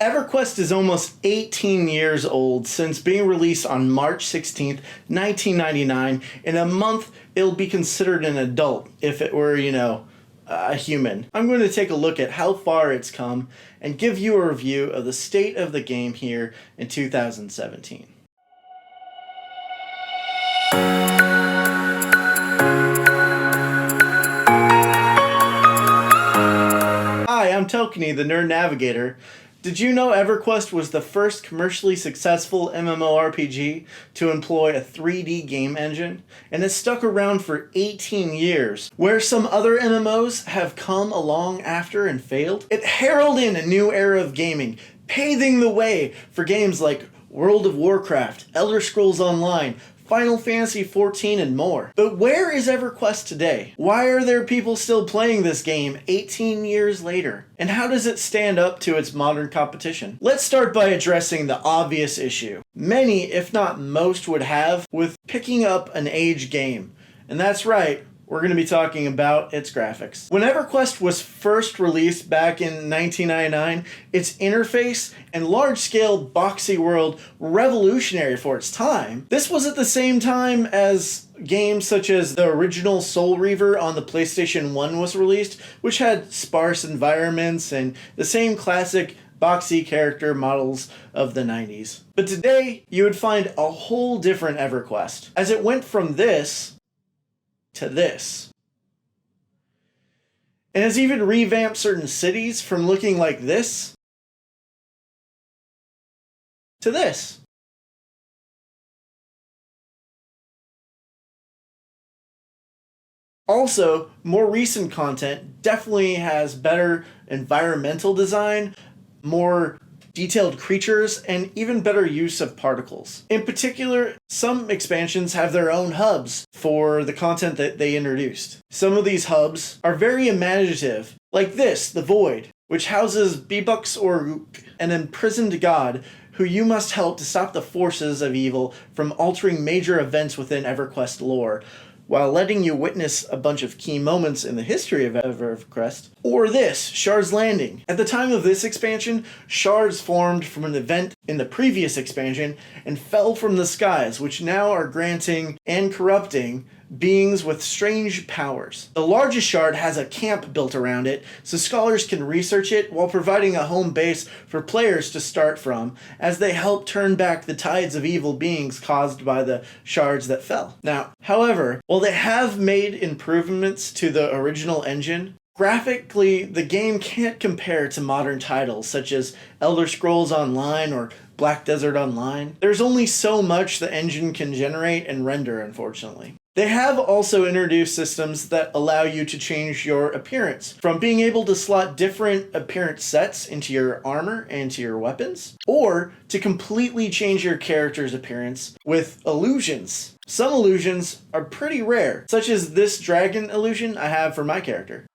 EverQuest is almost 18 years old since being released on March 16th, 1999. In a month, it'll be considered an adult if it were, a human. I'm going to take a look at how far it's come and give you a review of the state of the game here in 2017. Hi, I'm Telkiney, the Nerd Navigator. Did you know Everquest was the first commercially successful MMORPG to employ a 3D game engine? And it stuck around for 18 years. Where some other MMOs have come along after and failed, it heralded a new era of gaming, paving the way for games like World of Warcraft, Elder Scrolls Online, Final Fantasy XIV, and more. But where is EverQuest today? Why are there people still playing this game 18 years later? And how does it stand up to its modern competition? Let's start by addressing the obvious issue many, if not most, would have with picking up an aged game. And that's right, we're going to be talking about its graphics. When EverQuest was first released back in 1999, its interface and large-scale boxy world were revolutionary for its time. This was at the same time as games such as the original Soul Reaver on the PlayStation 1 was released, which had sparse environments and the same classic boxy character models of the 90s. But today, you would find a whole different EverQuest, as it went from this to this. And has even revamped certain cities from looking like this to this. Also, more recent content definitely has better environmental design, more detailed creatures, and even better use of particles. In particular, some expansions have their own hubs for the content that they introduced. Some of these hubs are very imaginative, like this, the Void, which houses Bebux Oruk, an imprisoned god who you must help to stop the forces of evil from altering major events within EverQuest lore, while letting you witness a bunch of key moments in the history of EverQuest. Or this, Shard's Landing. At the time of this expansion, shards formed from an event in the previous expansion and fell from the skies, which now are granting and corrupting beings with strange powers. The largest shard has a camp built around it, so scholars can research it while providing a home base for players to start from, as they help turn back the tides of evil beings caused by the shards that fell. Now, however, while they have made improvements to the original engine, graphically, the game can't compare to modern titles such as Elder Scrolls Online or Black Desert Online. There's only so much the engine can generate and render, unfortunately. They have also introduced systems that allow you to change your appearance, from being able to slot different appearance sets into your armor and to your weapons, or to completely change your character's appearance with illusions. Some illusions are pretty rare, such as this dragon illusion I have for my character.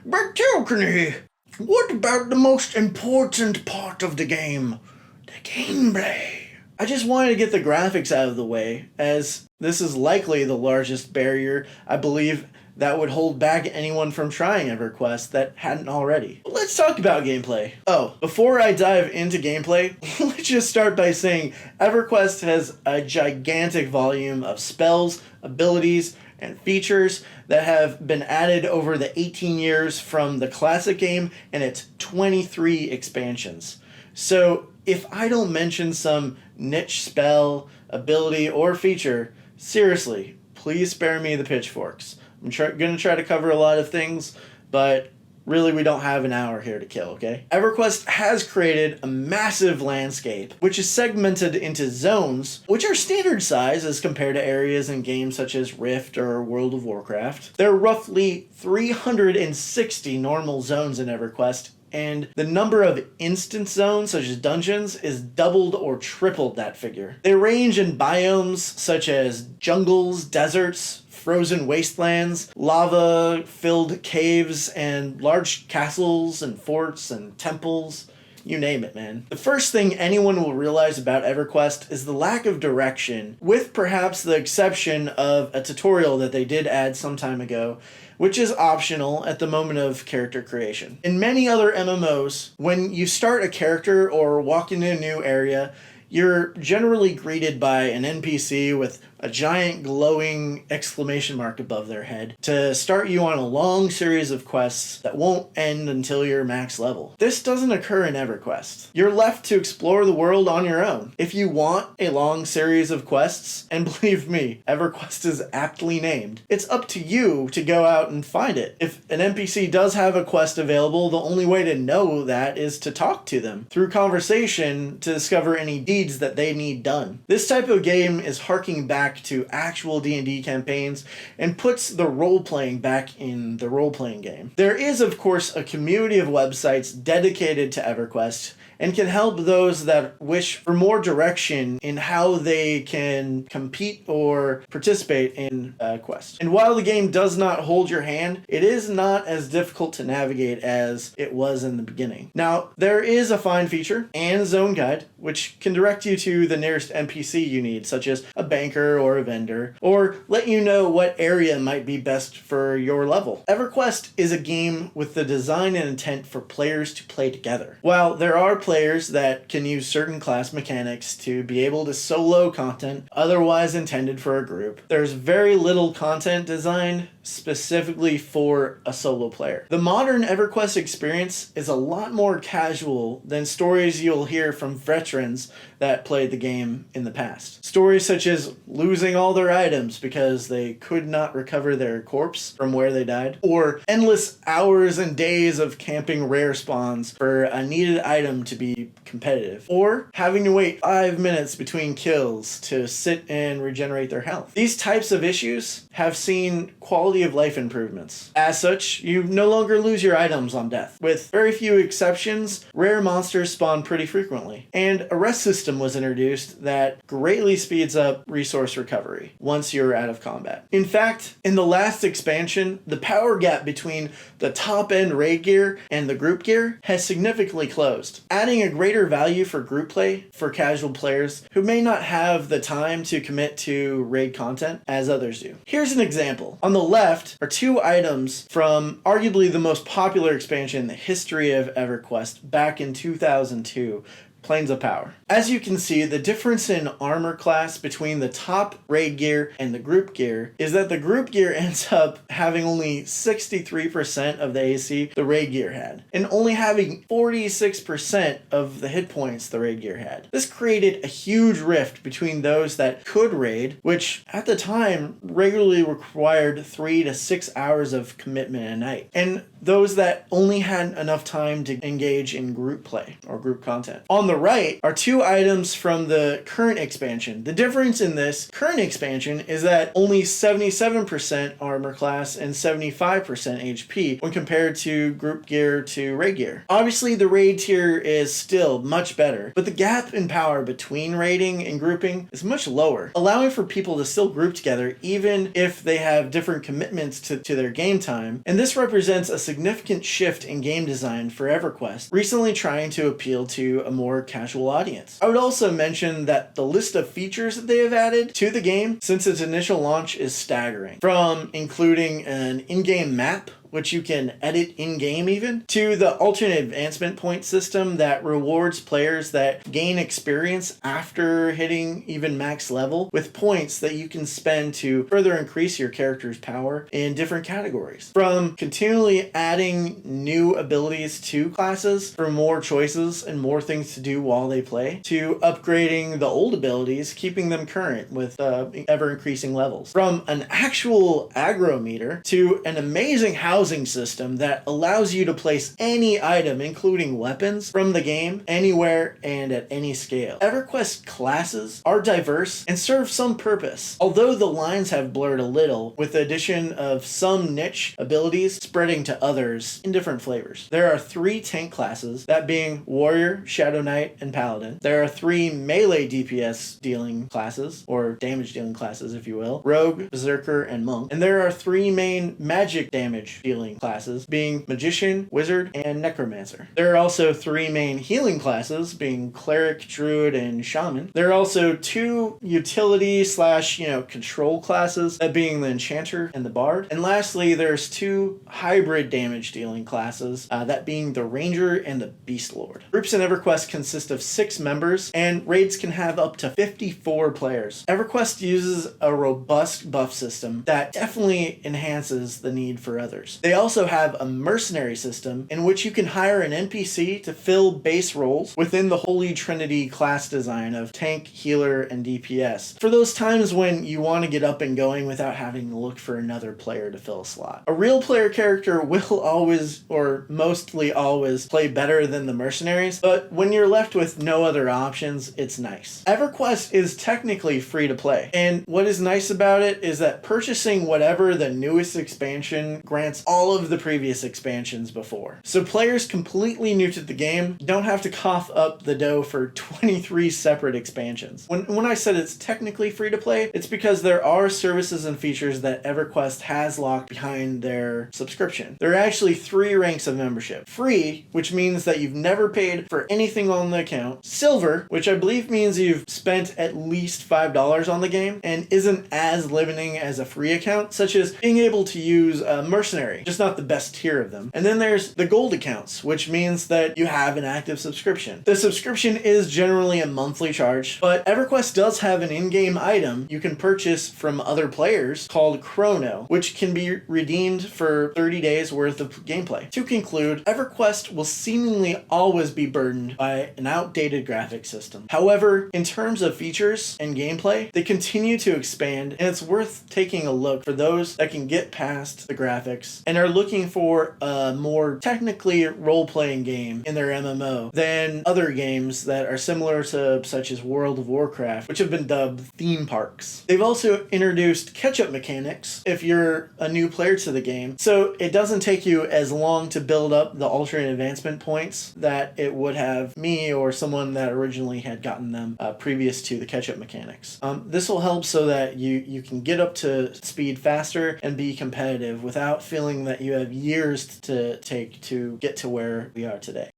But Telkiney, what about the most important part of the game? The gameplay. I just wanted to get the graphics out of the way, as this is likely the largest barrier, I believe, that would hold back anyone from trying EverQuest that hadn't already. But let's talk about gameplay. Oh, before I dive into gameplay, let's just start by saying EverQuest has a gigantic volume of spells, abilities, and features that have been added over the 18 years from the classic game and its 23 expansions. So if I don't mention some niche spell, ability, or feature, seriously, please spare me the pitchforks. I'm going to try to cover a lot of things, but really we don't have an hour here to kill, okay? EverQuest has created a massive landscape, which is segmented into zones, which are standard size as compared to areas in games such as Rift or World of Warcraft. There are roughly 360 normal zones in EverQuest, and the number of instance zones, such as dungeons, is doubled or tripled that figure. They range in biomes such as jungles, deserts, frozen wastelands, lava-filled caves, and large castles and forts and temples. you name it, man. The first thing anyone will realize about EverQuest is the lack of direction, with perhaps the exception of a tutorial that they did add some time ago, which is optional at the moment of character creation. In many other MMOs, when you start a character or walk into a new area, you're generally greeted by an NPC with a giant glowing exclamation mark above their head to start you on a long series of quests that won't end until you're max level. This doesn't occur in EverQuest. You're left to explore the world on your own. If you want a long series of quests, and believe me, EverQuest is aptly named, it's up to you to go out and find it. If an NPC does have a quest available, the only way to know that is to talk to them through conversation to discover any deeds that they need done. This type of game is harking back to actual D&D campaigns and puts the role-playing back in the role-playing game. There is, of course, a community of websites dedicated to EverQuest and can help those that wish for more direction in how they can compete or participate in a quest. And while the game does not hold your hand, it is not as difficult to navigate as it was in the beginning. Now, there is a find feature and zone guide, which can direct you to the nearest NPC you need, such as a banker or a vendor, or let you know what area might be best for your level. EverQuest is a game with the design and intent for players to play together. While there are players that can use certain class mechanics to be able to solo content otherwise intended for a group, there's very little content designed specifically for a solo player. The modern EverQuest experience is a lot more casual than stories you'll hear from veterans that played the game in the past. Stories such as losing all their items because they could not recover their corpse from where they died, or endless hours and days of camping rare spawns for a needed item to be competitive, or having to wait 5 minutes between kills to sit and regenerate their health. These types of issues have seen quality of life improvements. As such, you no longer lose your items on death. With very few exceptions, rare monsters spawn pretty frequently, and a rest system was introduced that greatly speeds up resource recovery once you're out of combat. In fact, in the last expansion, the power gap between the top-end raid gear and the group gear has significantly closed, adding a greater value for group play for casual players who may not have the time to commit to raid content as others do. Here's an example. On the left are 2 items from arguably the most popular expansion in the history of EverQuest back in 2002, Planes of Power. As you can see, the difference in armor class between the top raid gear and the group gear is that the group gear ends up having only 63% of the AC the raid gear had, and only having 46% of the hit points the raid gear had. This created a huge rift between those that could raid, which at the time regularly required 3 to 6 hours of commitment a night, and those that only had enough time to engage in group play or group content. On the right are 2 items from the current expansion. The difference in this current expansion is that only 77% armor class and 75% HP when compared to group gear to raid gear. Obviously, the raid tier is still much better, but the gap in power between raiding and grouping is much lower, allowing for people to still group together even if they have different commitments to their game time. And this represents a significant shift in game design for EverQuest, recently trying to appeal to a more casual audience. I would also mention that the list of features that they have added to the game since its initial launch is staggering, from including an in-game map which you can edit in-game even, to the alternate advancement point system that rewards players that gain experience after hitting even max level with points that you can spend to further increase your character's power in different categories. From continually adding new abilities to classes for more choices and more things to do while they play, to upgrading the old abilities, keeping them current with ever-increasing levels. From an actual aggro meter to an amazing housing system that allows you to place any item, including weapons, from the game anywhere and at any scale. EverQuest classes are diverse and serve some purpose, although the lines have blurred a little with the addition of some niche abilities spreading to others in different flavors. There are 3 tank classes, that being Warrior, Shadow Knight, and Paladin. There are 3 melee DPS dealing classes, or damage dealing classes if you will, Rogue, Berserker, and Monk. And there are 3 main magic damage dealing healing classes, being Magician, Wizard, and Necromancer. There are also 3 main healing classes, being Cleric, Druid, and Shaman. There are also 2 utility / control classes, that being the Enchanter and the Bard. And lastly, there's 2 hybrid damage dealing classes, that being the Ranger and the Beast Lord. Groups in Everquest consist of 6 members, and raids can have up to 54 players. Everquest uses a robust buff system that definitely enhances the need for others. They also have a mercenary system in which you can hire an NPC to fill base roles within the Holy Trinity class design of tank, healer, and DPS, for those times when you want to get up and going without having to look for another player to fill a slot. A real player character will always, or mostly always, play better than the mercenaries, but when you're left with no other options, it's nice. Everquest is technically free to play, and what is nice about it is that purchasing whatever the newest expansion grants all of the previous expansions before. So players completely new to the game don't have to cough up the dough for 23 separate expansions. When I said it's technically free to play, it's because there are services and features that Everquest has locked behind their subscription. There are actually 3 ranks of membership. Free, which means that you've never paid for anything on the account. Silver, which I believe means you've spent at least $5 on the game and isn't as limiting as a free account, such as being able to use a mercenary, just not the best tier of them. And then there's the gold accounts, which means that you have an active subscription. The subscription is generally a monthly charge, but Everquest does have an in-game item you can purchase from other players called Chrono, which can be redeemed for 30 days worth of gameplay. To conclude, Everquest will seemingly always be burdened by an outdated graphic system. However, in terms of features and gameplay, they continue to expand, and it's worth taking a look for those that can get past the graphics and are looking for a more technically role-playing game in their MMO than other games that are similar to, such as World of Warcraft, which have been dubbed theme parks. They've also introduced catch-up mechanics if you're a new player to the game, so it doesn't take you as long to build up the alternate advancement points that it would have me or someone that originally had gotten them previous to the catch-up mechanics. This will help so that you can get up to speed faster and be competitive without feeling that you have years to take to get to where we are today.